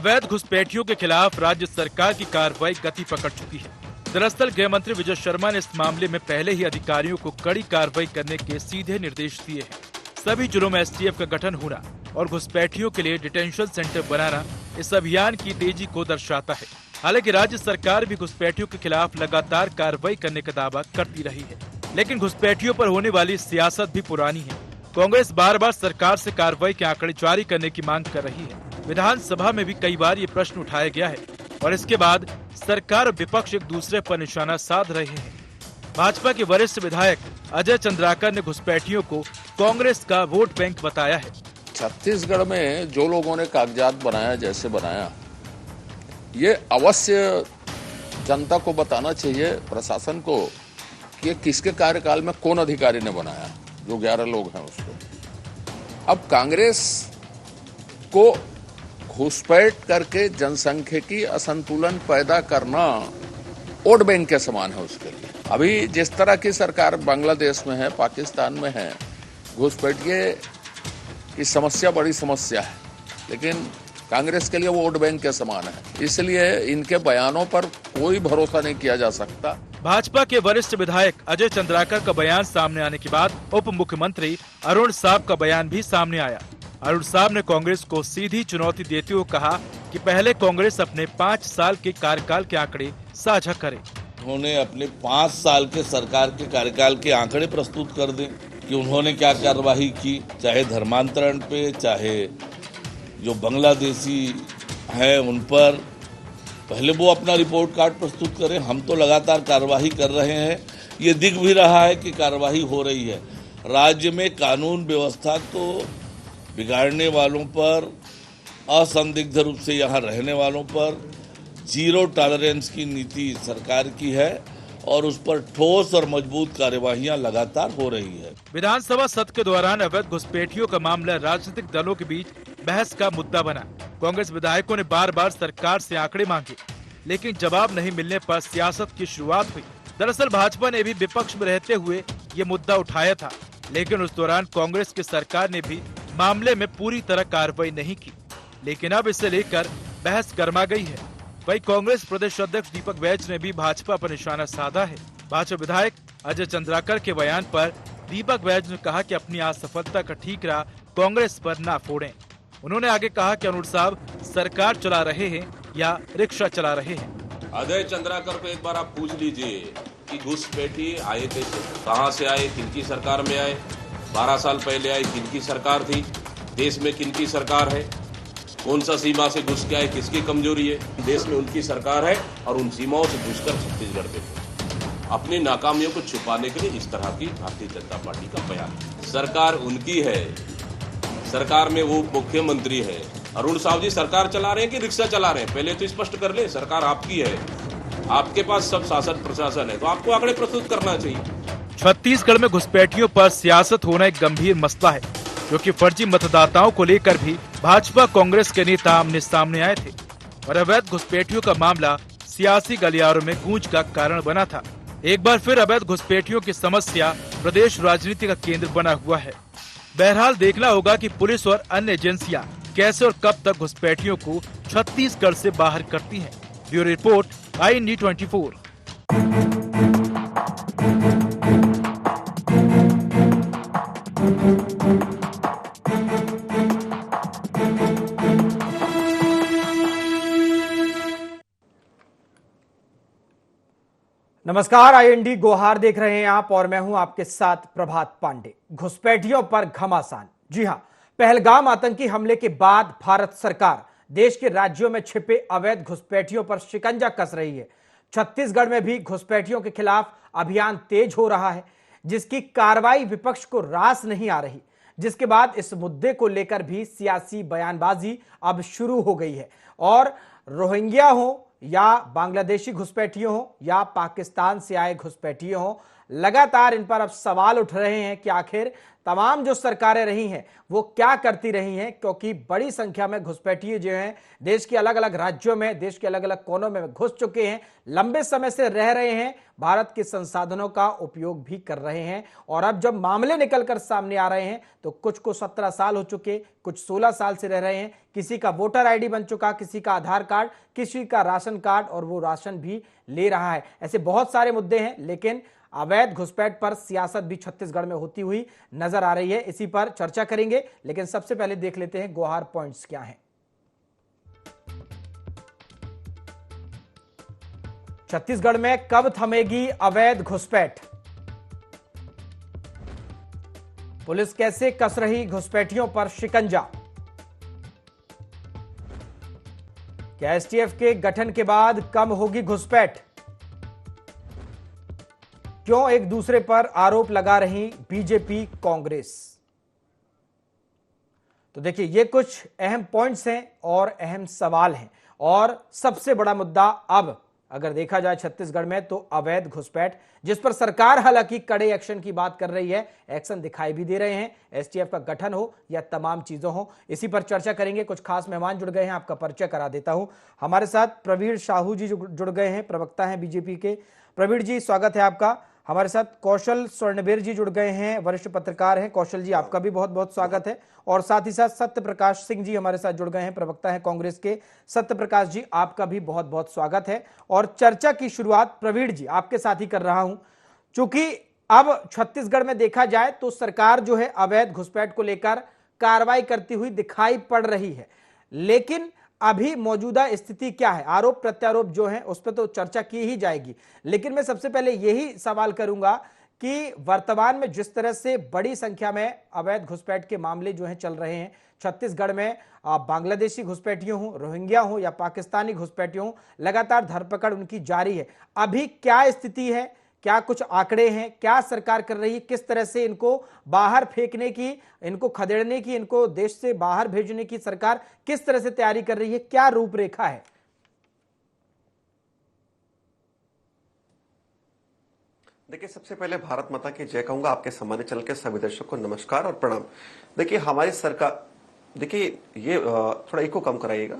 अवैध घुसपैठियों के खिलाफ राज्य सरकार की कार्रवाई गति पकड़ चुकी है। दरअसल गृह मंत्री विजय शर्मा ने इस मामले में पहले ही अधिकारियों को कड़ी कार्रवाई करने के सीधे निर्देश दिए हैं। सभी जिलों में एसटीएफ का गठन होना और घुसपैठियों के लिए डिटेंशन सेंटर बनाना इस अभियान की तेजी को दर्शाता है। हालांकि राज्य सरकार भी घुसपैठियों के खिलाफ लगातार कार्रवाई करने का दावा करती रही है, लेकिन घुसपैठियों पर होने वाली सियासत भी पुरानी है। कांग्रेस बार बार सरकार से कार्रवाई के आंकड़े जारी करने की मांग कर रही है। विधानसभा में भी कई बार ये प्रश्न उठाया गया है और इसके बाद सरकार और विपक्ष एक दूसरे पर निशाना साध रहे हैं। भाजपा के वरिष्ठ विधायक अजय चंद्राकर ने घुसपैठियों को कांग्रेस का वोट बैंक बताया है। छत्तीसगढ़ में जो लोगों ने कागजात बनाया, जैसे बनाया, ये अवश्य जनता को बताना चाहिए, प्रशासन को, कि ये किसके कार्यकाल में कौन अधिकारी ने बनाया, जो 11 लोग हैं उसको। अब कांग्रेस को घुसपैठ करके जनसंख्यिकी असंतुलन पैदा करना वोट बैंक के समान है उसके लिए। अभी जिस तरह की सरकार बांग्लादेश में है, पाकिस्तान में है, घुसपैठिए की समस्या बड़ी समस्या है, लेकिन कांग्रेस के लिए वो वोट बैंक के समान है, इसलिए इनके बयानों पर कोई भरोसा नहीं किया जा सकता। भाजपा के वरिष्ठ विधायक अजय चंद्राकर का बयान सामने आने के बाद उप मुख्यमंत्री अरुण साव का बयान भी सामने आया। अरुण साव ने कांग्रेस को सीधी चुनौती देते हुए कहा कि पहले कांग्रेस अपने 5 साल के कार्यकाल के आंकड़े साझा करे। उन्होंने अपने 5 साल के सरकार के कार्यकाल के आंकड़े प्रस्तुत कर दें कि उन्होंने क्या कार्यवाही की, चाहे धर्मांतरण पे, चाहे जो बांग्लादेशी हैं उन पर। पहले वो अपना रिपोर्ट कार्ड प्रस्तुत करें। हम तो लगातार कार्यवाही कर रहे हैं, ये दिख भी रहा है कि कार्यवाही हो रही है। राज्य में कानून व्यवस्था को बिगाड़ने वालों पर, असंदिग्ध रूप से यहाँ रहने वालों पर जीरो टॉलरेंस की नीति सरकार की है और उस पर ठोस और मजबूत कार्यवाहियां लगातार हो रही है। विधानसभा सत्र के दौरान अवैध घुसपैठियों का मामला राजनीतिक दलों के बीच बहस का मुद्दा बना। कांग्रेस विधायकों ने बार बार सरकार से आंकड़े मांगे, लेकिन जवाब नहीं मिलने पर सियासत की शुरुआत हुई। दरअसल भाजपा ने भी विपक्ष में रहते हुए ये मुद्दा उठाया था, लेकिन उस दौरान कांग्रेस की सरकार ने भी मामले में पूरी तरह कार्रवाई नहीं की। लेकिन अब इसे लेकर बहस गर्मा गई है। वहीं कांग्रेस प्रदेश अध्यक्ष दीपक बैज ने भी भाजपा पर निशाना साधा है। भाजपा विधायक अजय चंद्राकर के बयान पर दीपक बैज ने कहा कि अपनी असफलता का ठीकरा कांग्रेस पर ना फोड़ें। उन्होंने आगे कहा कि अरुण साहब सरकार चला रहे हैं या रिक्शा चला रहे हैं। अजय चंद्राकर को एक बार आप पूछ लीजिए कि घुसपैठी आए कैसे, कहां से आए, किनकी सरकार में आए, 12 साल पहले आए, किनकी सरकार थी, देश में किनकी सरकार है, कौन सा सीमा से घुस के आए, किसकी कमजोरी है। देश में उनकी सरकार है और उन सीमाओं से घुसकर छत्तीसगढ़ पे अपनी नाकामियों को छुपाने के लिए इस तरह की भारतीय जनता पार्टी का बयान। सरकार उनकी है, सरकार में वो मुख्यमंत्री है। अरुण साहब जी सरकार चला रहे हैं कि रिक्शा चला रहे हैं, पहले तो स्पष्ट कर ले। सरकार आपकी है, आपके पास सब शासन प्रशासन है, तो आपको आंकड़े प्रस्तुत करना चाहिए। छत्तीसगढ़ में घुसपैठियों पर सियासत होना एक गंभीर मसला है, क्योंकि फर्जी मतदाताओं को लेकर भी भाजपा कांग्रेस के नेता आमने सामने आए थे और अवैध घुसपैठियों का मामला सियासी गलियारों में गूंज का कारण बना था। एक बार फिर अवैध घुसपैठियों की समस्या प्रदेश राजनीति का केंद्र बना हुआ है। बहरहाल देखना होगा कि पुलिस और अन्य एजेंसियां कैसे और कब तक घुसपैठियों को छत्तीसगढ़ से बाहर करती हैं। Bureau report, IND 24। नमस्कार, IND गोहार देख रहे हैं आप और मैं हूं आपके साथ प्रभात पांडे। घुसपैठियों पर घमासान। जी हां, पहलगाम आतंकी हमले के बाद भारत सरकार देश के राज्यों में छिपे अवैध घुसपैठियों पर शिकंजा कस रही है। छत्तीसगढ़ में भी घुसपैठियों के खिलाफ अभियान तेज हो रहा है, जिसकी कार्रवाई विपक्ष को रास नहीं आ रही, जिसके बाद इस मुद्दे को लेकर भी सियासी बयानबाजी अब शुरू हो गई है। और रोहिंग्या हो या बांग्लादेशी घुसपैठियों हो या पाकिस्तान से आए घुसपैठियों हो, लगातार इन पर अब सवाल उठ रहे हैं कि आखिर तमाम जो सरकारें रही हैं वो क्या करती रही हैं, क्योंकि बड़ी संख्या में घुसपैठिए जो हैं देश के अलग अलग राज्यों में, देश के अलग अलग कोनों में घुस चुके हैं, लंबे समय से रह रहे हैं, भारत के संसाधनों का उपयोग भी कर रहे हैं। और अब जब मामले निकलकर सामने आ रहे हैं तो कुछ को 17 साल हो चुके, कुछ 16 साल से रह रहे हैं, किसी का वोटर आईडी बन चुका, किसी का आधार कार्ड, किसी का राशन कार्ड, और वो राशन भी ले रहा है। ऐसे बहुत सारे मुद्दे हैं, लेकिन अवैध घुसपैठ पर सियासत भी छत्तीसगढ़ में होती हुई नजर आ रही है। इसी पर चर्चा करेंगे, लेकिन सबसे पहले देख लेते हैं गुहार पॉइंट्स क्या हैं। छत्तीसगढ़ में कब थमेगी अवैध घुसपैठ? पुलिस कैसे कस रही घुसपैठियों पर शिकंजा? क्या एसटीएफ के गठन के बाद कम होगी घुसपैठ? क्यों एक दूसरे पर आरोप लगा रही बीजेपी कांग्रेस? तो देखिए, ये कुछ अहम पॉइंट्स हैं और अहम सवाल हैं। और सबसे बड़ा मुद्दा अब अगर देखा जाए छत्तीसगढ़ में तो अवैध घुसपैठ, जिस पर सरकार हालांकि कड़े एक्शन की बात कर रही है, एक्शन दिखाई भी दे रहे हैं, एसटीएफ का गठन हो या तमाम चीजों हो। इसी पर चर्चा करेंगे। कुछ खास मेहमान जुड़ गए हैं, आपका परिचय करा देता हूं। हमारे साथ प्रवीण साहू जी जुड़ गए हैं, प्रवक्ता हैं बीजेपी के। प्रवीण जी, स्वागत है आपका। हमारे साथ कौशल स्वर्णबीर जी जुड़ गए हैं, वरिष्ठ पत्रकार हैं। कौशल जी, आपका भी बहुत बहुत स्वागत है। और साथ ही साथ सत्य प्रकाश सिंह जी हमारे साथ जुड़ गए हैं, प्रवक्ता हैं कांग्रेस के। सत्य प्रकाश जी, आपका भी बहुत बहुत स्वागत है। और चर्चा की शुरुआत प्रवीण जी आपके साथ ही कर रहा हूं, चूंकि अब छत्तीसगढ़ में देखा जाए तो सरकार जो है अवैध घुसपैठ को लेकर कार्रवाई करती हुई दिखाई पड़ रही है, लेकिन अभी मौजूदा स्थिति क्या है? आरोप प्रत्यारोप जो है उस पर तो चर्चा की ही जाएगी, लेकिन मैं सबसे पहले यही सवाल करूंगा कि वर्तमान में जिस तरह से बड़ी संख्या में अवैध घुसपैठ के मामले जो हैं चल रहे हैं छत्तीसगढ़ में, बांग्लादेशी घुसपैठियों हो, रोहिंग्या हो या पाकिस्तानी घुसपैठियों हो, लगातार धरपकड़ उनकी जारी है। अभी क्या स्थिति है? क्या कुछ आंकड़े हैं? क्या सरकार कर रही है? किस तरह से इनको बाहर फेंकने की, इनको खदेड़ने की, इनको देश से बाहर भेजने की सरकार किस तरह से तैयारी कर रही है? क्या रूपरेखा है? देखिए, सबसे पहले भारत माता की जय कहूंगा। आपके सम्मानित चैनल के सभी दर्शकों को नमस्कार और प्रणाम। देखिए, हमारी सरकार, देखिए ये थोड़ा इको कम कराइएगा।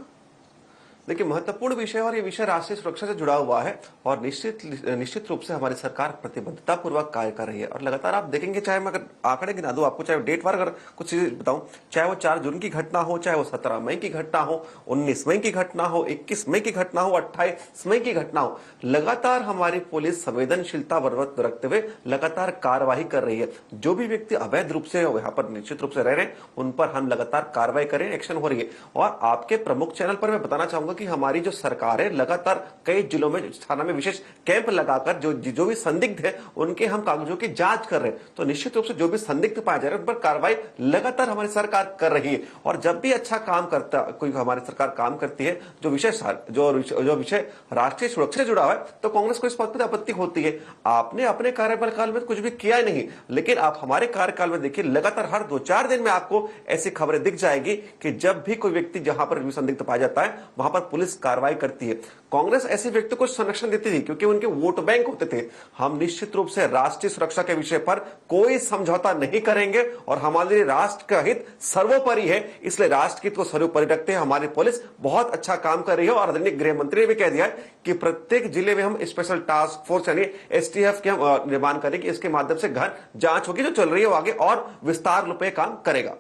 देखिए, महत्वपूर्ण विषय और ये विषय राष्ट्रीय सुरक्षा से जुड़ा हुआ है और निश्चित रूप से हमारी सरकार प्रतिबद्धता पूर्वक कार्य कर रही है। और लगातार आप देखेंगे, चाहे मैं अगर आंकड़े गिना दूं आपको, चाहे डेट वार अगर कुछ चीजें बताऊं, चाहे वो 4 जून की घटना हो, चाहे वो 17 मई की घटना हो, 19 मई की घटना हो, 21 मई की घटना हो, 28 मई की घटना हो, लगातार हमारी पुलिस संवेदनशीलता रखते हुए लगातार कार्यवाही कर रही है। जो भी व्यक्ति अवैध रूप से यहाँ पर निश्चित रूप से रह रहे हैं, उन पर हम लगातार कार्रवाई करें, एक्शन हो रही है। और आपके प्रमुख चैनल पर मैं बताना चाहूंगा कि हमारी जो सरकार है लगातार कई जिलों में, थाना में विशेष कैंप लगाकर जो भी संदिग्ध है उनके हम कागजों की जांच कर रहे हैं। तो निश्चित रूप से जो भी संदिग्ध पाए जा रहे हैं उन पर कार्रवाई लगातार हमारी सरकार कर रही है। और जब भी अच्छा काम करता कोई हमारी सरकार काम करती है, जो विषय राष्ट्रीय सुरक्षा से जुड़ा हुआ है, तो कांग्रेस को इस बात पर आपत्ति होती है। आपने अपने कार्यकाल में कुछ भी किया ही नहीं, लेकिन आप हमारे कार्यकाल में देखिए, लगातार हर 2-4 दिन में आपको ऐसी खबरें दिख जाएगी कि जब भी कोई व्यक्ति जहां पर भी संदिग्ध पाया जाता है वहां पर पुलिस कार्रवाई करती है। कांग्रेस ऐसे व्यक्ति को संरक्षण देती थी क्योंकि उनके वोट बैंक होते थे। हम निश्चित रूप से राष्ट्रीय सुरक्षा के विषय पर कोई समझौता नहीं करेंगे और हमारे लिए राष्ट्र का हित सर्वोपरि है, इसलिए राष्ट्र हित को सर्वोपरि रखते हैं। हमारी पुलिस बहुत अच्छा काम कर रही है और आदरणीय गृह मंत्री ने भी कह दिया है कि प्रत्येक जिले में हम स्पेशल टास्क फोर्स यानी एसटीएफ के हम निर्माण करेंगे। इसके माध्यम से गहन जांच होगी जो चल रही है, वो आगे और विस्तार रूप में काम करेगा।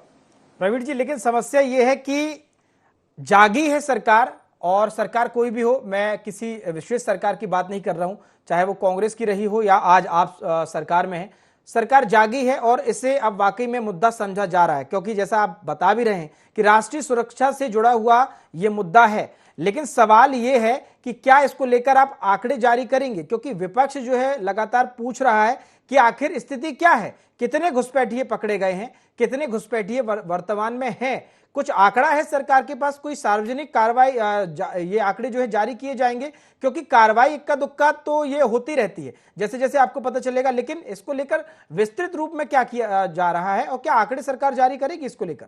प्रवीण जी, लेकिन समस्या यह है कि जागी है सरकार, और सरकार कोई भी हो, मैं किसी विशेष सरकार की बात नहीं कर रहा हूं, चाहे वो कांग्रेस की रही हो या आज आप सरकार में है, सरकार जागी है और इसे अब वाकई में मुद्दा समझा जा रहा है। क्योंकि जैसा आप बता भी रहे हैं कि राष्ट्रीय सुरक्षा से जुड़ा हुआ ये मुद्दा है, लेकिन सवाल ये है कि क्या इसको लेकर आप आंकड़े जारी करेंगे? क्योंकि विपक्ष जो है लगातार पूछ रहा है कि आखिर स्थिति क्या है, कितने घुसपैठिए पकड़े गए हैं, कितने घुसपैठिए वर्तमान में हैं। कुछ आंकड़ा है सरकार के पास? कोई सार्वजनिक कार्रवाई ये आंकड़े जो है जारी किए जाएंगे? क्योंकि कार्रवाई इक्का दुक्का तो ये होती रहती है जैसे जैसे आपको पता चलेगा, लेकिन इसको लेकर विस्तृत रूप में क्या किया जा रहा है और क्या आंकड़े सरकार जारी करेगी इसको लेकर?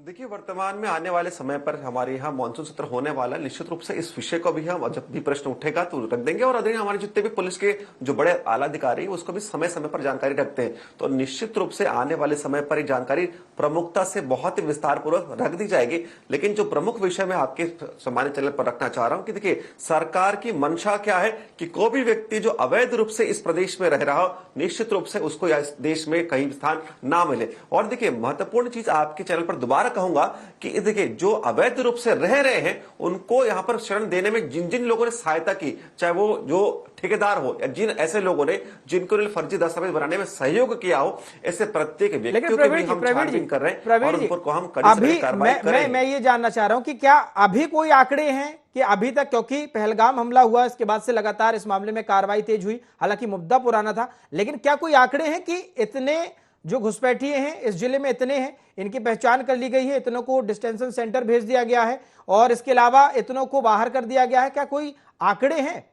देखिए, वर्तमान में आने वाले समय पर हमारे यहाँ मानसून सत्र होने वाला है। निश्चित रूप से इस विषय को भी हम जब भी प्रश्न उठेगा तो रख देंगे, और अगर हमारे जितने भी पुलिस के जो बड़े आला अधिकारी हैं उसको भी समय समय पर जानकारी रखते हैं। तो निश्चित रूप से आने वाले समय पर ये जानकारी प्रमुखता से बहुत ही विस्तार पूर्वक रख दी जाएगी। लेकिन जो प्रमुख विषय मैं आपके सामान्य चैनल पर रखना चाह रहा हूं कि देखिए, सरकार की मंशा क्या है कि कोई भी व्यक्ति जो अवैध रूप से इस प्रदेश में रह रहा हो, निश्चित रूप से उसको इस देश में कहीं स्थान ना मिले। और देखिए, महत्वपूर्ण चीज आपके चैनल पर दोबारा कहूंगा कि देखिए, जो अवैध रूप से रह रहे हैं उनको यहां पर शरण देने में जिन जिन लोगों ने सहायता की, चाहे वो जो ठेकेदार हो या जिन ऐसे लोगों ने जिनको फर्जी दस्तावेज बनाने में सहयोग किया हो, ऐसे प्रत्येक व्यक्तियों के भी हम छानबीन कर रहे हैं और उन पर को हम कड़ी से कार्रवाई करें। मैं ये जानना चाह रहा हूं कि क्या अभी कोई आंकड़े हैं कि अभी तक, क्योंकि पहलगाम हमला हुआ इसके बाद से लगातार इस मामले में कार्रवाई तेज हुई, हालांकि मुद्दा पुराना था, लेकिन क्या कोई आंकड़े हैं कि इतने जो घुसपैठिए हैं इस जिले में इतने हैं, इनकी पहचान कर ली गई है, इतनों को डिटेंशन सेंटर भेज दिया गया है और इसके अलावा इतनों को बाहर कर दिया गया है, क्या कोई आंकड़े हैं?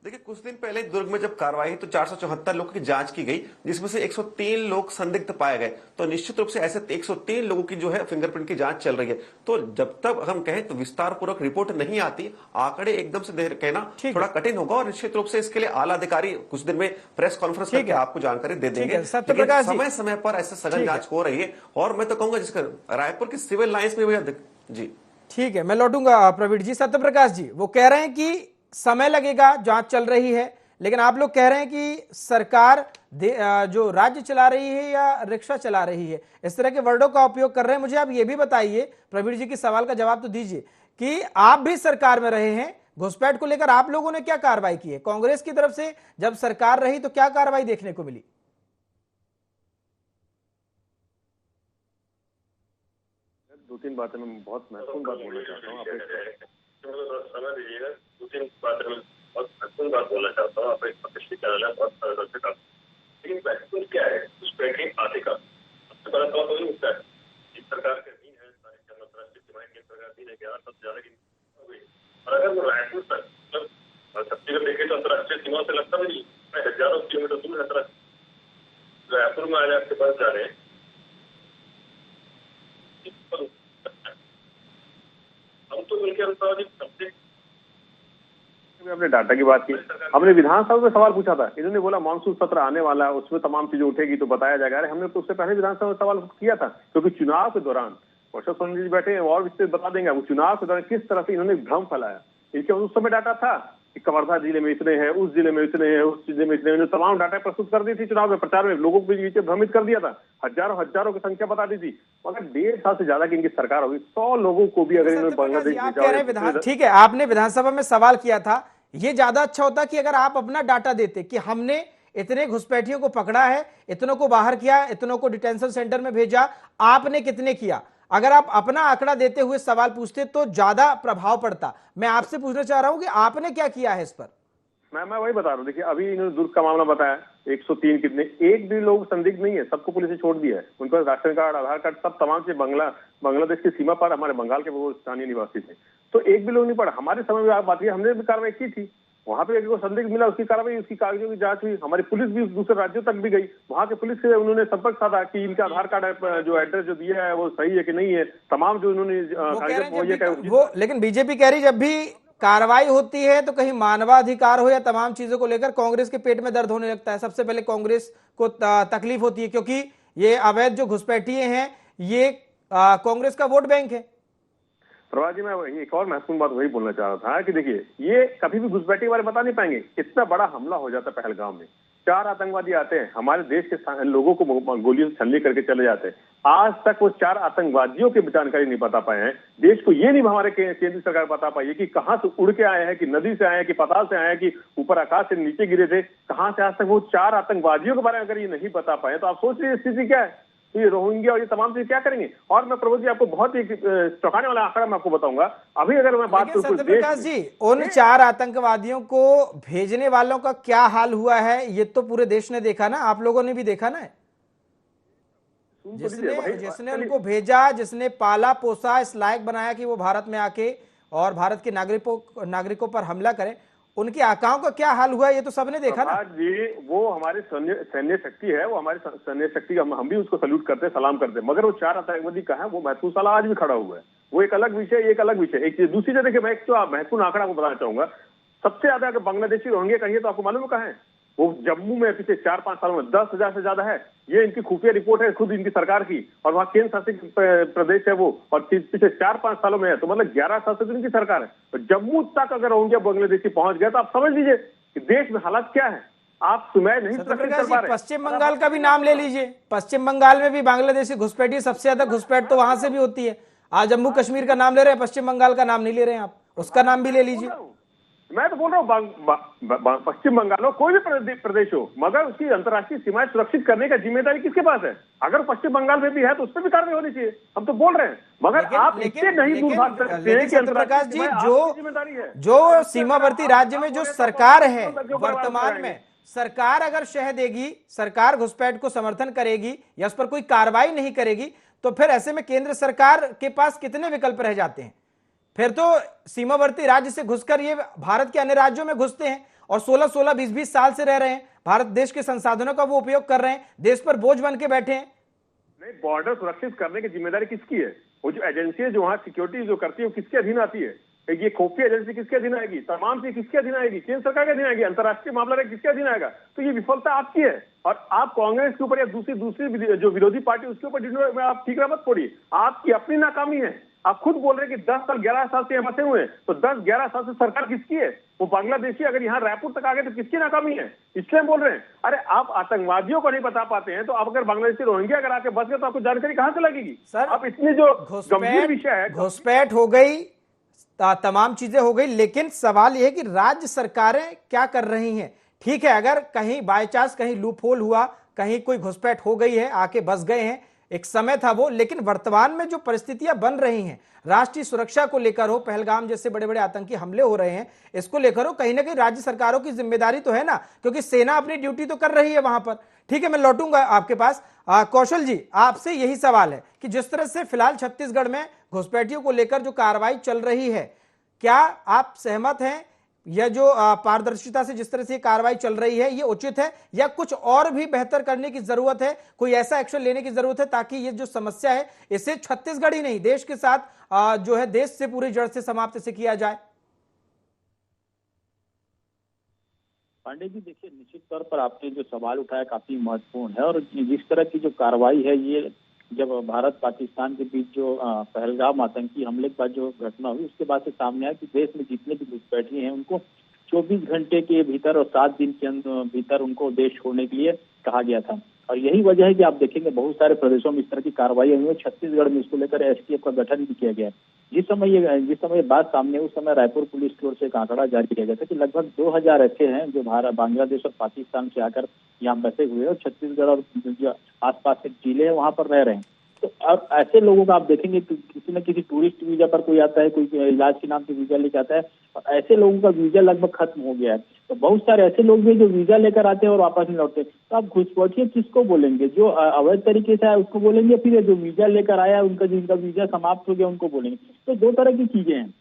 देखिए, कुछ दिन पहले दुर्ग में जब कार्रवाई हुई तो 474 लोगों की जांच की गई, जिसमें से 103 लोग संदिग्ध पाए गए। तो निश्चित रूप से ऐसे 103 लोगों की जो है फिंगरप्रिंट की जांच चल रही है। तो जब तक हम कहें तो विस्तार पूर्वक रिपोर्ट नहीं आती, आंकड़े एकदम से कहना थोड़ा कठिन होगा। और निश्चित रूप से इसके लिए आला अधिकारी कुछ दिन में प्रेस कॉन्फ्रेंस करके आपको जानकारी दे देंगे। समय समय पर ऐसे सघन जांच हो रही है। और मैं तो कहूंगा जिसका रायपुर की सिविल लाइंस में जी ठीक है, मैं लौटूंगा प्रवीण जी। सत्यप्रकाश जी वो कह रहे हैं कि समय लगेगा, जांच चल रही है, लेकिन आप लोग कह रहे हैं कि सरकार जो राज्य चला रही है या रिक्शा चला रही है, इस तरह के वर्डों का उपयोग कर रहे हैं। मुझे आप ये भी बताइए, प्रवीण जी की सवाल का जवाब तो दीजिए कि आप भी सरकार में रहे हैं, घुसपैठ को लेकर आप लोगों ने क्या कार्रवाई की है? कांग्रेस की तरफ से जब सरकार रही तो क्या कार्रवाई देखने को मिली? दो तीन बातें मैं बहुत महत्वपूर्ण बात बोलना चाहता हूँ। समय दीजिएगा, दो तीन बातें मैं बहुत महत्वपूर्ण बात बोलना चाहता हूँ। आप एक प्रतिष्ठित चैनल है, बहुत दर्शक आप, लेकिन महत्वपूर्ण क्या है घुसपैठी आते का सबसे बड़ा सवाल तो नहीं उठता है कि सरकार का दिन है, अंतर्राष्ट्रीय सीमाएं की सरकार दिन है, 11 सबसे ज्यादा की हो गई। और अगर वो रायपुर तक मतलब छत्तीसगढ़ देखे तो अंतर्राष्ट्रीय सीमा से लगता भी नहीं, हजारों किलोमीटर दूर है, रायपुर में आज आपके पास जा रहे हैं। हम तो मिलकर सबसे हमने डाटा की बात की, हमने विधानसभा में सवाल पूछा था, इन्होंने बोला मानसून सत्र आने वाला है, उसमें तमाम चीजें उठेगी तो बताया जाएगा। अरे हमने तो उससे पहले विधानसभा में सवाल किया था, क्योंकि चुनाव के दौरान कौशल सोनी जी बैठे हैं और इससे बता देंगे वो चुनाव के दौरान किस तरह से इन्होंने भ्रम फैलाया। इनके उस समय डाटा था कि कवर्धा जिले में इतने हैं, उस जिले में इतने हैं, उस जिले में इतने, उन्होंने तमाम डाटा प्रस्तुत कर दी थी चुनाव में, प्रचार में लोगों के बीच भ्रमित कर दिया था, हजारों की संख्या बता दी थी। मगर 1.5 साल से ज्यादा की इनकी सरकार होगी, 100 लोगों को भी अगर इन्होंने बांग्लादेश, ठीक है, आपने विधानसभा में सवाल किया था, ये ज्यादा अच्छा होता कि अगर आप अपना डाटा देते कि हमने इतने घुसपैठियों को पकड़ा है, इतनों को बाहर किया, इतनों को डिटेंशन सेंटर में भेजा, आपने कितने किया। अगर आप अपना आंकड़ा देते हुए सवाल पूछते तो ज्यादा प्रभाव पड़ता। मैं आपसे पूछना चाह रहा हूं कि आपने क्या किया है इस पर? मैं वही बता रहा हूँ। देखिए, अभी इन्होंने दुर्ग का मामला बताया, 103 कितने, एक भी लोग संदिग्ध नहीं है, सबको पुलिस ने छोड़ दिया है। उनका राशन कार्ड, आधार कार्ड सब तमाम से बांग्लादेश की सीमा पर हमारे बंगाल के वो स्थानीय निवासी थे, तो एक भी लोग नहीं पड़ा। हमारे समय में आप बात की, हमने भी कार्रवाई की थी, वहां पे एक संदिग्ध मिला, उसकी कार्रवाई, उसकी कागजों की जांच हुई। हमारी पुलिस भी दूसरे राज्यों तक भी गई, वहां के पुलिस से उन्होंने संपर्क साधा कि इनका आधार कार्ड जो एड्रेस जो दिया है वो सही है कि नहीं है, तमाम जो उन्होंने वो लेकिन बीजेपी कह रही जब भी कार्रवाई होती है तो कहीं मानवाधिकार हो या तमाम चीजों को लेकर कांग्रेस के पेट में दर्द होने लगता है। सबसे पहले कांग्रेस को तकलीफ होती है, क्योंकि ये अवैध जो घुसपैठिए हैं ये कांग्रेस का वोट बैंक है। प्रभात जी, मैं एक और महत्वपूर्ण बात वही बोलना चाह रहा था कि देखिए, ये कभी भी घुसपैठी वाले बता नहीं पाएंगे। इतना बड़ा हमला हो जाता है पहलगाम में, 4 आतंकवादी आते हैं, हमारे देश के लोगों को गोलियों से छलनी करके चले जाते हैं। आज तक वो 4 आतंकवादियों की जानकारी नहीं बता पाए हैं। देश को ये नहीं हमारे केंद्र सरकार बता पाई है कि कहां से उड़ के आए हैं, कि नदी से आए हैं, कि पाताल से आए हैं, कि ऊपर आकाश से नीचे गिरे थे, कहां से। आज तक वो 4 आतंकवादियों के बारे में अगर ये नहीं बता पाए तो आप सोच लीजिए स्थिति क्या है। तो ये रोहिंग्या और ये तमाम चीज क्या करेंगे। और मैं प्रभु जी आपको बहुत ही चौंकाने वाला आंकड़ा मैं आपको बताऊंगा। अभी अगर मैं बात करूं सत्यप्रकाश जी, उन 4 आतंकवादियों को भेजने वालों का क्या हाल हुआ है ये तो पूरे देश ने देखा ना, आप लोगों ने भी देखा ना। जिसने उनको भेजा, जिसने पाला पोसा, इस लायक बनाया कि वो भारत में आके और भारत के नागरिकों पर हमला करें, उनकी आकाओं का क्या हाल हुआ ये तो सबने देखा ना। आज जी वो हमारी सैन्य शक्ति है, वो हमारी सैन्य शक्ति, हम भी उसको सल्यूट करते हैं, सलाम करते हैं, मगर वो 4 आतंकवादी कहाँ है, वो महसूस वाला आज भी खड़ा हुआ है। वो एक अलग विषय, एक अलग विषय। एक चीज, दूसरी चीज देखिए, मैं एक तो महत्वपूर्ण आंकड़ा को बताना चाहूंगा। सबसे ज्यादा अगर बांग्लादेशी रोहिंग्या कहिए तो आपको मालूम है कहाँ है? वो जम्मू में पिछले 4-5 सालों में 10,000 से ज्यादा है। ये इनकी खुफिया रिपोर्ट है खुद इनकी सरकार की, और वहाँ केंद्र शासित प्रदेश है वो, और पिछले 4-5 सालों में है, तो मतलब 11 साल से इनकी सरकार है। तो जम्मू तक अगर रोहिंग्या बांग्लादेशी पहुंच गया तो आप समझ लीजिए कि देश में हालात क्या है। आप सुनाए नहीं सुरक्षित कर पा रहे। पश्चिम बंगाल का भी नाम ले लीजिए, पश्चिम बंगाल में भी बांग्लादेशी घुसपैठी सबसे ज्यादा घुसपैठ तो वहां से भी होती है। आज जम्मू कश्मीर का नाम ले रहे हैं, पश्चिम बंगाल का नाम नहीं ले रहे हैं आप, उसका नाम भी ले लीजिए। मैं तो बोल रहा हूँ पश्चिम बंगाल हो, कोई भी प्रदेश हो, मगर उसकी अंतर्राष्ट्रीय सीमाएं सुरक्षित करने का जिम्मेदारी किसके पास है? अगर पश्चिम बंगाल में भी है तो उस पर भी कार्रवाई होनी चाहिए। हम तो बोल रहे हैं, मगर आप इससे नहीं दूर भाग सकते। सत्यप्रकाश जी, जो सीमावर्ती राज्य में जो सरकार है वर्तमान में, सरकार अगर शह देगी, सरकार घुसपैठ को समर्थन करेगी या उस पर कोई कार्रवाई नहीं करेगी, तो फिर ऐसे में केंद्र सरकार के पास कितने विकल्प रह जाते हैं? फिर तो सीमावर्ती राज्य से घुसकर ये भारत के अन्य राज्यों में घुसते हैं और 16-16, 20-20 साल से रह रहे हैं। भारत देश के संसाधनों का वो उपयोग कर रहे हैं, देश पर बोझ बन के बैठे हैं। नहीं, बॉर्डर सुरक्षित करने की जिम्मेदारी किसकी है? वो जो एजेंसी है जो वहाँ सिक्योरिटी जो करती है वो किसके अधीन आती है? ये खुफिया एजेंसी किसके अधीन आएगी? तमाम चीज किसके अधीन आएगी? केंद्र सरकार के अधीन आएगी। अंतर्राष्ट्रीय मामला किसके अधीन आएगा? तो ये विफलता आपकी है, और आप कांग्रेस के ऊपर या दूसरी जो विरोधी पार्टी उसके ऊपर आप ठीकरा मत फोड़िए। आपकी अपनी नाकामी है। आप खुद बोल रहे हैं कि 10 साल 11 साल से फंसे हुए हैं, तो 10-11 साल से सरकार किसकी है? वो बांग्लादेशी अगर यहाँ रायपुर तक आ गए तो किसकी नाकामी है? इसलिए हम बोल रहे हैं, अरे आप आतंकवादियों को नहीं बता पाते हैं, तो आप अगर बांग्लादेशी रोहिंग्या अगर आके बस गए तो आपको जानकारी कहां से लगेगी? सर, आप इतनी जो गंभीर विषय है, घुसपैठ हो गई, तमाम चीजें हो गई, लेकिन सवाल यह है कि राज्य सरकारें क्या कर रही हैं? ठीक है, अगर कहीं बाय चांस कहीं लूप होल हुआ, कहीं कोई घुसपैठ हो गई है, आके बस गए हैं, एक समय था वो, लेकिन वर्तमान में जो परिस्थितियां बन रही हैं, राष्ट्रीय सुरक्षा को लेकर हो, पहलगाम जैसे बड़े बड़े आतंकी हमले हो रहे हैं, इसको लेकर हो, कहीं ना कहीं राज्य सरकारों की जिम्मेदारी तो है ना, क्योंकि सेना अपनी ड्यूटी तो कर रही है वहां पर। ठीक है, मैं लौटूंगा आपके पास। कौशल जी, आपसे यही सवाल है कि जिस तरह से फिलहाल छत्तीसगढ़ में घुसपैठियों को लेकर जो कार्रवाई चल रही है, क्या आप सहमत हैं? यह जो पारदर्शिता से जिस तरह से कार्रवाई चल रही है, ये उचित है या कुछ और भी बेहतर करने की जरूरत है? कोई ऐसा एक्शन लेने की जरूरत है ताकि ये जो समस्या है इसे छत्तीसगढ़ ही नहीं देश के साथ जो है देश से पूरी जड़ से समाप्त से किया जाए? पांडे जी, देखिए, निश्चित तौर पर आपने जो सवाल उठाया काफी महत्वपूर्ण है, और जिस तरह की जो कार्रवाई है, ये जब भारत पाकिस्तान के बीच जो पहलगाम आतंकी हमले के बाद जो घटना हुई, उसके बाद से सामने आया कि देश में जितने भी घुसपैठी हैं उनको 24 घंटे के भीतर और 7 दिन के भीतर उनको देश छोड़ने के लिए कहा गया था। और यही वजह है कि आप देखेंगे बहुत सारे प्रदेशों में इस तरह की कार्रवाई हुई है। छत्तीसगढ़ में इसको लेकर एसटीएफ का गठन भी किया गया है। जिस समय बात सामने, उस समय रायपुर पुलिस की ओर से एक आंकड़ा जारी किया गया था कि लगभग 2000 ऐसे हैं जो बांग्लादेश और पाकिस्तान से आकर यहाँ बसे हुए हैं और छत्तीसगढ़ और जो आसपास के जिले हैं वहां पर रह रहे हैं। तो अब ऐसे लोगों का आप देखेंगे कि किसी न किसी टूरिस्ट वीजा पर कोई आता है, कोई इलाज के नाम से वीजा लेके आता है, और ऐसे लोगों का वीजा लगभग खत्म हो गया है। तो बहुत सारे ऐसे लोग भी जो वीजा लेकर आते हैं और वापस नहीं लौटते। तो आप घुसपैठिए किसको बोलेंगे? जो अवैध तरीके से आया उसको बोलेंगे, फिर जो वीजा लेकर आया उनका जिनका वीजा समाप्त हो गया उनको बोलेंगे? तो दो तरह की चीजें हैं।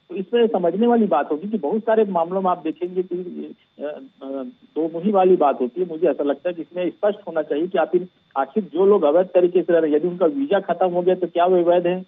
तो इसमें समझने वाली बात होगी कि बहुत सारे मामलों में आप देखेंगे कि दो मुही वाली बात होती है। मुझे ऐसा लगता है कि इसमें स्पष्ट होना चाहिए कि आखिर जो लोग अवैध तरीके से रह रहे हैं, यदि उनका वीजा खत्म हो गया तो क्या वो अवैध है?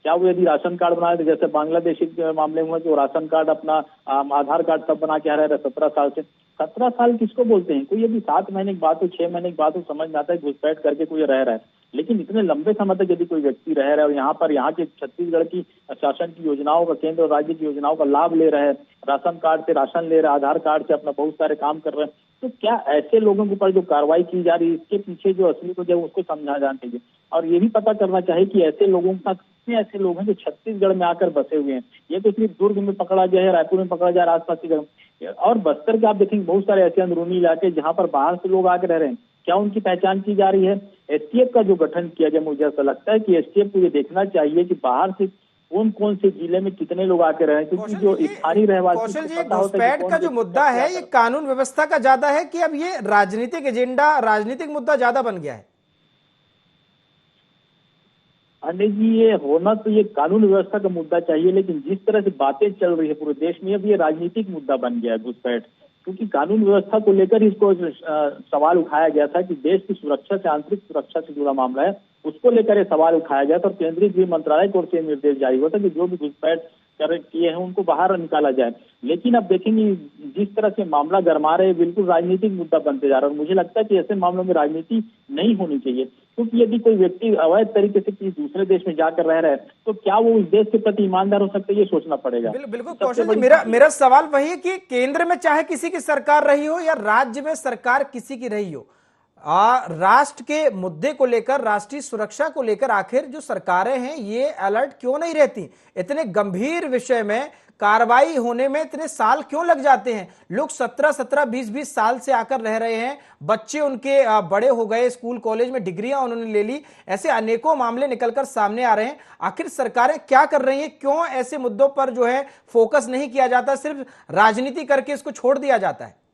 क्या वो यदि राशन कार्ड बनाए, जैसे बांग्लादेशी के मामले में जो राशन कार्ड अपना आधार कार्ड सब बना के आ रहे हैं 17 साल से। 17 साल किसको बोलते हैं? कोई यदि 7 महीने की बात हो, 6 महीने की बात हो, समझ में आता है घुसपैठ करके कोई रह रहा है, लेकिन इतने लंबे समय तक यदि कोई व्यक्ति रह रहा है और यहाँ के छत्तीसगढ़ की शासन की योजनाओं का, केंद्र और राज्य की योजनाओं का लाभ ले रहा है, राशन कार्ड से राशन ले रहा है, आधार कार्ड से अपना बहुत सारे काम कर रहे हैं, तो क्या ऐसे लोगों के ऊपर जो कार्रवाई की जा रही है इसके पीछे जो असली वजह है उसको समझा जाना चाहिए। और ये भी पता करना चाहिए कि ऐसे लोगों के साथ कितने ऐसे लोग हैं जो छत्तीसगढ़ में आकर बसे हुए हैं। ये तो सिर्फ दुर्ग में पकड़ा गया है, रायपुर में पकड़ा जा रहा है, आसपास की जगह, और बस्तर के आप देखेंगे बहुत सारे ऐसे अंदरूनी इलाके जहाँ पर बाहर से लोग आकर रह रहे हैं। क्या उनकी पहचान की जा रही है? एसटीएफ का जो गठन किया गया, मुझे ऐसा लगता है कि एसटीएफ को ये देखना चाहिए कि बाहर से कौन कौन से जिले में कितने लोग आके रहे हैं, क्योंकि जो स्थानीय रहवासी, कौशल जी, घुसपैठ का जो मुद्दा है ये कानून व्यवस्था का ज्यादा है कि अब ये राजनीतिक एजेंडा, राजनीतिक मुद्दा ज्यादा बन गया है? पांडे जी, ये होना तो ये कानून व्यवस्था का मुद्दा चाहिए, लेकिन जिस तरह से बातें चल रही है पूरे देश में, अब ये राजनीतिक मुद्दा बन गया है घुसपैठ। क्योंकि कानून व्यवस्था को लेकर इसको सवाल उठाया गया था कि देश की सुरक्षा से, आंतरिक सुरक्षा से जुड़ा मामला है, उसको लेकर ये सवाल उठाया गया था और केंद्रीय गृह मंत्रालय की ओर से निर्देश जारी हुआ था कि जो भी घुसपैठ किए हैं उनको बाहर निकाला जाए। लेकिन अब देखेंगे जिस तरह से मामला गरमा रहे, बिल्कुल राजनीतिक मुद्दा बनते जा रहा है और मुझे लगता है कि ऐसे मामलों में राजनीति नहीं होनी चाहिए। क्योंकि यदि कोई व्यक्ति अवैध तरीके से किसी दूसरे देश में जाकर रह रहा है तो क्या वो उस देश के प्रति ईमानदार हो सकता है, ये सोचना पड़ेगा। बिल्कुल कौशल जी, मेरा सवाल वही है कि केंद्र में चाहे किसी की सरकार रही हो या राज्य में सरकार किसी की रही हो, राष्ट्र के मुद्दे को लेकर, राष्ट्रीय सुरक्षा को लेकर आखिर जो सरकारें हैं ये अलर्ट क्यों नहीं रहती? इतने गंभीर विषय में कार्रवाई होने में इतने साल क्यों लग जाते हैं? लोग 17-17, 20-20 साल से आकर रह रहे हैं, बच्चे उनके बड़े हो गए, स्कूल कॉलेज में डिग्रियां उन्होंने ले ली, ऐसे अनेकों मामले निकलकर सामने आ रहे हैं। आखिर सरकारें क्या कर रही हैं? क्यों ऐसे मुद्दों पर जो है फोकस नहीं किया जाता, सिर्फ राजनीति करके इसको छोड़ दिया जाता है?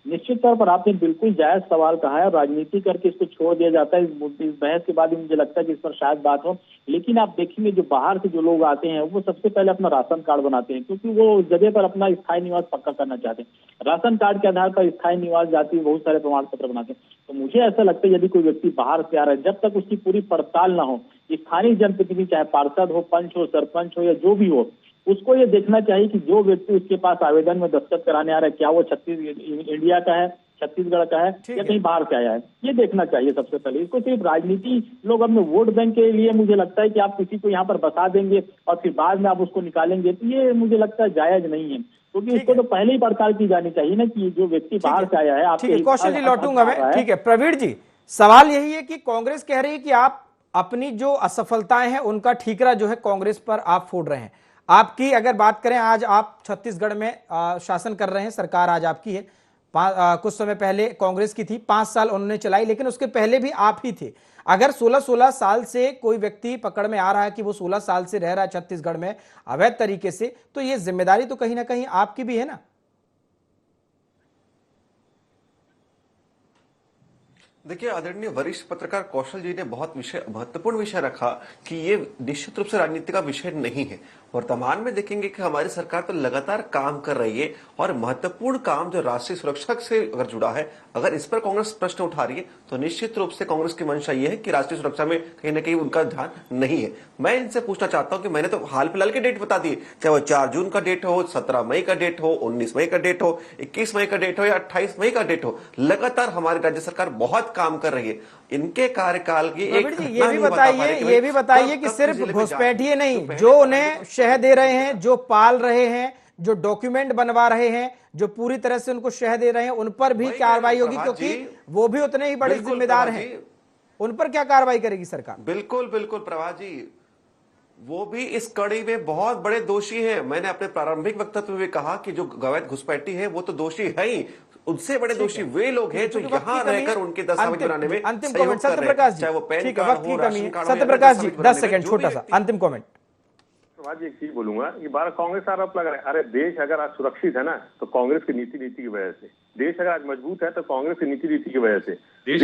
निश्चित तौर पर आपने बिल्कुल जायज सवाल कहा है, राजनीति करके इसको छोड़ दिया जाता है। इस बहस के बाद ही मुझे लगता है कि इस पर शायद बात हो। लेकिन आप देखेंगे जो बाहर से जो लोग आते हैं वो सबसे पहले अपना राशन कार्ड बनाते हैं, क्योंकि वो उस जगह पर अपना स्थायी निवास पक्का करना चाहते हैं। राशन कार्ड के आधार पर स्थायी निवास, जाति, बहुत सारे प्रमाण पत्र बनाते हैं। तो मुझे ऐसा लगता है यदि कोई व्यक्ति बाहर से आ रहा है, जब तक उसकी पूरी पड़ताल ना हो, स्थानीय जनप्रतिनिधि चाहे पार्षद हो, पंच हो, सरपंच हो या जो भी हो, उसको ये देखना चाहिए कि जो व्यक्ति उसके पास आवेदन में दस्तखत कराने आ रहा है, क्या वो इंडिया का है, छत्तीसगढ़ का है या कहीं बाहर से आया है, ये देखना चाहिए सबसे पहले। इसको सिर्फ राजनीति, लोग अपने वोट बैंक के लिए मुझे लगता है कि आप किसी को यहाँ पर बसा देंगे और फिर बाद में आप उसको निकालेंगे, तो ये मुझे लगता है जायज नहीं है। क्योंकि इसको तो पहले ही पड़ताल की जानी चाहिए ना कि जो व्यक्ति बाहर से आया है। आपके कौशल जी लौटूंगा मैं, ठीक है। प्रवीण जी, सवाल यही है कि कांग्रेस कह रही है कि आप अपनी जो असफलताएं हैं उनका ठीकरा जो है कांग्रेस पर आप फोड़ रहे हैं। आपकी अगर बात करें, आज आप छत्तीसगढ़ में शासन कर रहे हैं, सरकार आज आपकी है। कुछ समय पहले कांग्रेस की थी, 5 साल उन्होंने चलाई, लेकिन उसके पहले भी आप ही थे। अगर 16-16 साल से कोई व्यक्ति पकड़ में आ रहा है कि वो 16 साल से रह रहा है छत्तीसगढ़ में अवैध तरीके से, तो ये जिम्मेदारी तो कहीं ना कहीं आपकी भी है ना? देखिए, आदरणीय वरिष्ठ पत्रकार कौशल जी ने बहुत महत्वपूर्ण विषय रखा कि ये निश्चित रूप से राजनीति का विषय नहीं है। वर्तमान में देखेंगे कि हमारी सरकार तो लगातार काम कर रही है और महत्वपूर्ण काम जो राष्ट्रीय सुरक्षा से अगर जुड़ा है, अगर इस पर कांग्रेस प्रश्न उठा रही है तो निश्चित रूप से कांग्रेस की मंशा ये है कि राष्ट्रीय सुरक्षा में कहीं ना कहीं उनका ध्यान नहीं है। मैं इनसे पूछना चाहता हूं कि मैंने तो हाल फिलहाल के डेट बता दिए, चाहे वो 4 जून का डेट हो, 17 मई का डेट हो, 19 मई का डेट हो, 21 मई का डेट हो या 28 मई का डेट हो, लगातार हमारी राज्य सरकार बहुत काम कर रही है। इनके कार्यकाल की एक ये भी बताइए कि सिर्फ घुसपैठिए नहीं, जो उन्हें शह दे रहे हैं, जो पाल रहे हैं, जो डॉक्यूमेंट बनवा रहे हैं, जो पूरी तरह से उनको शह दे रहे हैं, उन पर भी कार्रवाई होगी, क्योंकि वो भी उतने ही बड़े जिम्मेदार हैं। उन पर क्या कार्रवाई करेगी सरकार? बिल्कुल बिल्कुल प्रभा जी, वो भी इस कड़ी में बहुत बड़े दोषी हैं। मैंने अपने प्रारंभिक वक्तव्य में कहा कि जो अवैध घुसपैठी है वो तो दोषी है ही, उनसे बड़े दोषी वे लोग हैं जो यहाँ रहकर उनके दस्तावेज बनाने में अंतिम कमेंट सत्यप्रकाश जी, ठीक है, वक्त की कमी है। सत्यप्रकाश जी 10 सेकंड, छोटा सा अंतिम कमेंट। आज एक चीज बोलूंगा कि बार कांग्रेस आरोप लग रहा है, अरे देश अगर आज सुरक्षित है ना तो कांग्रेस की नीति की वजह से, देश अगर आज मजबूत है तो कांग्रेस की नीति की वजह से, देश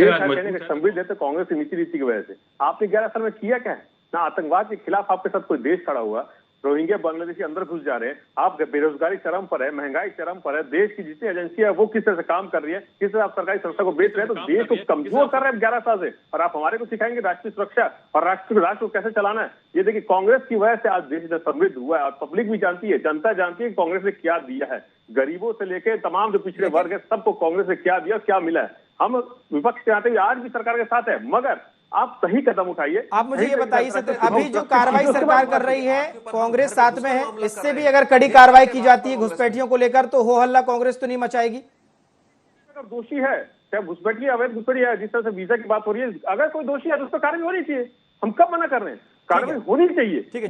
समृद्ध है तो कांग्रेस की नीति की वजह से। आपने 11 साल में किया क्या है? ना आतंकवाद के खिलाफ आपके साथ कोई देश खड़ा हुआ, रोहिंग्या बांग्लादेशी अंदर घुस जा रहे हैं, आप बेरोजगारी चरम पर है, महंगाई चरम पर है, देश की जितनी एजेंसियां है वो किस तरह से काम कर रही है, किस तरह आप सरकारी सुरक्षा को बेच रहे हैं, तो देश को कमजोर कर रहे हैं 11 साल से, और आप हमारे को सिखाएंगे राष्ट्रीय सुरक्षा और राष्ट्र को कैसे चलाना है। ये देखिए, कांग्रेस की वजह से आज देश समृद्ध हुआ है और पब्लिक भी जानती है, जनता जानती है कि कांग्रेस ने क्या दिया है, गरीबों से लेकर तमाम जो पिछड़े वर्ग है सबको कांग्रेस ने क्या दिया, क्या मिला है। हम विपक्ष के आते हुए आज भी सरकार के साथ है, मगर आप सही कदम उठाइए। आप मुझे ये बताइए अभी जो कार्रवाई सरकार कर रही है, कांग्रेस साथ में है, इससे भी अगर कड़ी कार्रवाई की जाती है घुसपैठियों को लेकर तो हो हल्ला कांग्रेस तो नहीं मचाएगी? अगर दोषी है, चाहे घुसपैठी अवैध घुसपैठी है, जिस तरह से वीजा की बात हो रही है, अगर कोई दोषी है तो उस पर कार्रवाई होनी चाहिए। हम कब मना कर रहे हैं? कार्रवाई होनी चाहिए। ठीक है,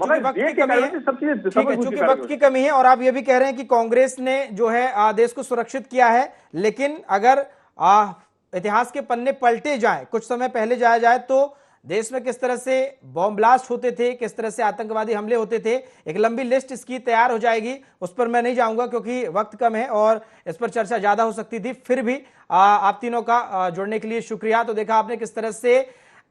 चूंकि वक्त की कमी है और आप ये भी कह रहे हैं कि कांग्रेस ने जो है देश को सुरक्षित किया है, लेकिन अगर इतिहास के पन्ने पलटे जाएं, कुछ समय पहले जाया जाए तो देश में किस तरह से बॉम्ब ब्लास्ट होते थे, किस तरह से आतंकवादी हमले होते थे, एक लंबी लिस्ट इसकी तैयार हो जाएगी, उस पर मैं नहीं जाऊंगा क्योंकि वक्त कम है और इस पर चर्चा ज्यादा हो सकती थी। फिर भी आप तीनों का जुड़ने के लिए शुक्रिया। तो देखा आपने किस तरह से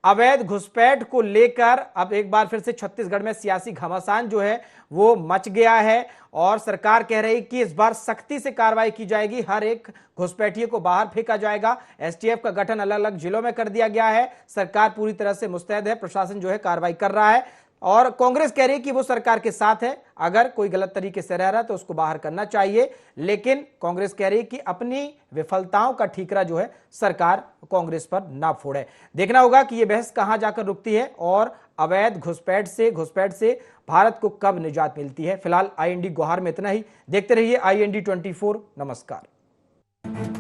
अवैध घुसपैठ को लेकर अब एक बार फिर से छत्तीसगढ़ में सियासी घमासान जो है वो मच गया है और सरकार कह रही कि इस बार सख्ती से कार्रवाई की जाएगी, हर एक घुसपैठिए को बाहर फेंका जाएगा। एसटीएफ का गठन अलग अलग जिलों में कर दिया गया है। सरकार पूरी तरह से मुस्तैद है, प्रशासन जो है कार्रवाई कर रहा है और कांग्रेस कह रही है कि वो सरकार के साथ है, अगर कोई गलत तरीके से रह रहा है तो उसको बाहर करना चाहिए। लेकिन कांग्रेस कह रही है कि अपनी विफलताओं का ठीकरा जो है सरकार कांग्रेस पर ना फोड़े। देखना होगा कि यह बहस कहां जाकर रुकती है और अवैध घुसपैठ से भारत को कब निजात मिलती है। फिलहाल IND गुहार में इतना ही। देखते रहिए IND 24। नमस्कार।